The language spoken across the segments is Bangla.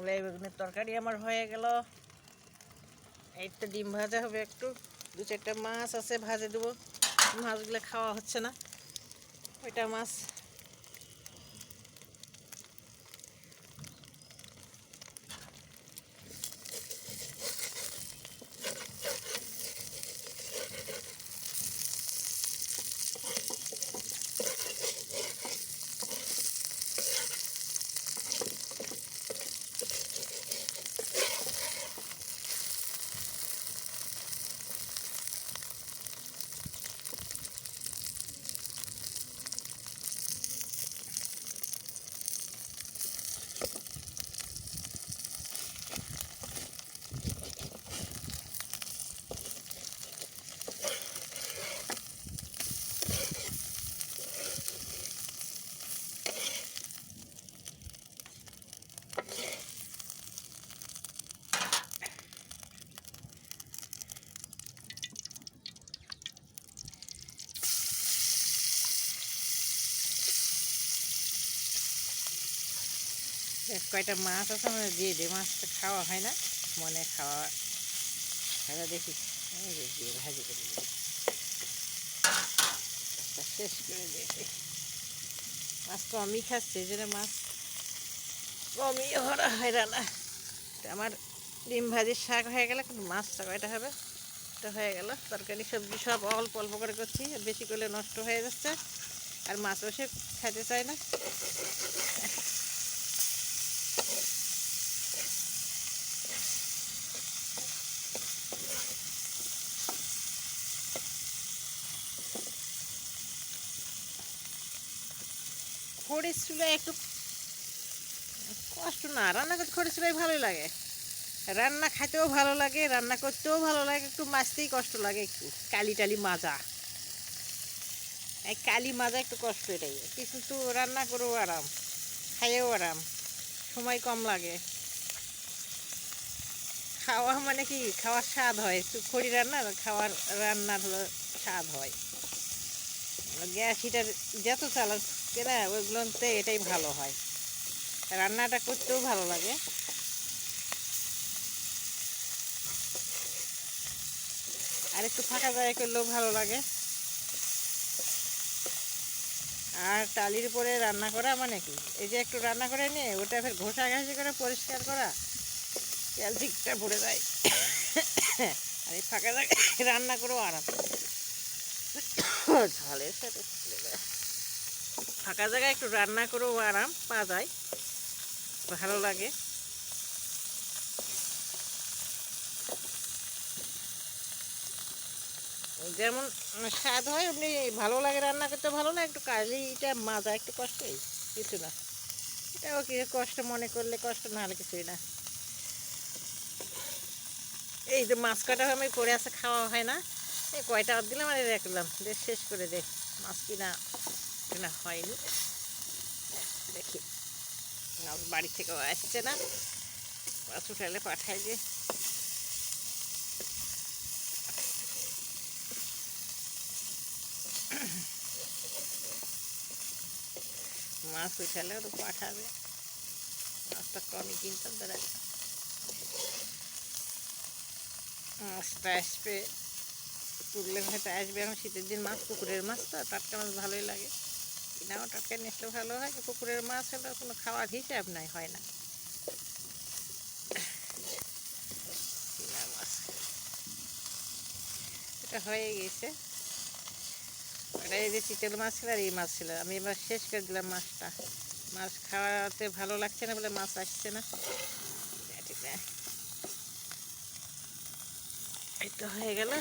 মূলাই বেগুনের তরকারি আমার হয়ে গেল। এই তো ডিম ভাজা হবে, একটু 2-4টা মাছ আছে ভাজে দেবো। মাছগুলো খাওয়া হচ্ছে না, ওইটা মাছ। কয়টা মাছ আছে আমরা দিয়ে দিই, মাছটা খাওয়া হয় না, মনে খাওয়া হয় না। দেখি দিয়ে ভাজি করে দিই, শেষ করে দিয়েছি। মাছ কমই খাচ্ছে, এই জন্য মাছ কমই ভরা হয় রান্না। আমার ডিম ভাজির শাক হয়ে গেলে কিন্তু মাছটা কয়টা হবে, এটা হয়ে গেল। তরকারি সবজি সব অল্প অল্প করে করছি, বেশি করলে নষ্ট হয়ে যাচ্ছে, আর মাছও সে খেতে চায় না। খড়ির চুলায় একটু কষ্ট না, রান্না করতে খড়ির চুলায় ভালোই লাগে, রান্না খাইতেও ভালো লাগে, রান্না করতেও ভালো লাগে। একটু মাজতেই কষ্ট লাগে, একটু কালি টালি মাজা, এই কালি মাজা একটু কষ্ট, এটাই। কিন্তু রান্না করেও আরাম, খাইয়েও আরাম, সময় কম লাগে। খাওয়া মানে কি, খাওয়ার স্বাদ হয়, খড়ি রান্নার খাওয়ার রান্নার হলো স্বাদ হয়। গ্যাস হিটার যত চালাচ্ছে না ওইগুলোতে এটাই ভালো হয়, রান্নাটা করতেও ভালো লাগে। আর একটু ফাঁকা জায়গা করলেও ভালো লাগে। আর টালির উপরে রান্না করা মানে কি, এই যে একটু রান্না করে নিয়ে ওটা ফের ঘষাঘাষি করে পরিষ্কার করা, তেল দিকটা ভরে যায়। আর এই ফাঁকা জায়গায় রান্না করেও আরাম, ঝালের সাথে ফাঁকা জায়গায় একটু রান্না করেও আরাম পাওয়া যায়, ভালো লাগে। যেমন স্বাদ হয় এমনি ভালো লাগে, রান্না করতে ভালো না। একটু কালিটা মাজা একটু কষ্টই, কিছু না, এটাও কিছু কষ্ট মনে করলে কষ্ট, না হলে কিছুই না। এই যে মাছ কাটা আমি পড়ে আছে, খাওয়া হয় না, এই কয়টা দিলাম আর রাখলাম, শেষ করে দে। মাছ কিনা না হয়নি, দেখি মাছ বাড়ি থেকেও আসছে না, মাছ উঠালে পাঠাই যে। মাছ উঠালে তো পাঠাবে, মাছটা কমই কিনতাম, তারা মাছটা আসবে, তুললে হয়তো আসবে। এখন শীতের দিন মাছ, পুকুরের মাছ তো টাটকা মাছ ভালোই লাগে, কিনাও টাটকা নিয়ে আসলে ভালো হয়। পুকুরের মাছ হলে কোনো খাওয়ার হিসাব নাই, হয় না। কিনা মাছ এটা হয়ে গেছে, এটা এই যে চিতল মাছ ছিল আর এই মাছ ছিল, আমি এবার শেষ করে দিলাম মাছটা। মাছ খাওয়াতে ভালো লাগছে না বলে মাছ আসছে না, ঠিক না। এই তো হয়ে গেল।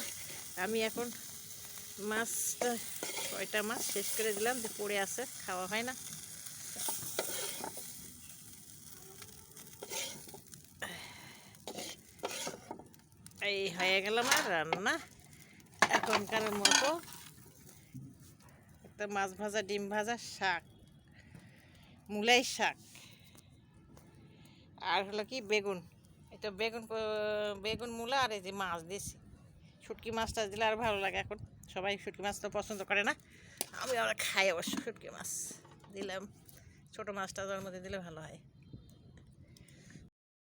আমি এখন মাছটা, কয়টা মাছ শেষ করে দিলাম, যে পড়ে আছে, খাওয়া হয় না। এই হয়ে গেল আমার রান্না এখনকার মতো। একটা মাছ ভাজা, ডিম ভাজা, শাক, মূলাই শাক, আর হলো কি বেগুন। এটা বেগুন, বেগুন মূলা, আর এই যে মাছ দিয়েছি, শুটকি মাছটা দিলে আর ভালো লাগে। এখন সবাই শুটকি মাছ তো পছন্দ করে না, আমি আমরা খাই অবশ্য। শুটকি মাছ দিলাম, ছোটো মাছটা জন্মদিন দিলে ভালো হয়।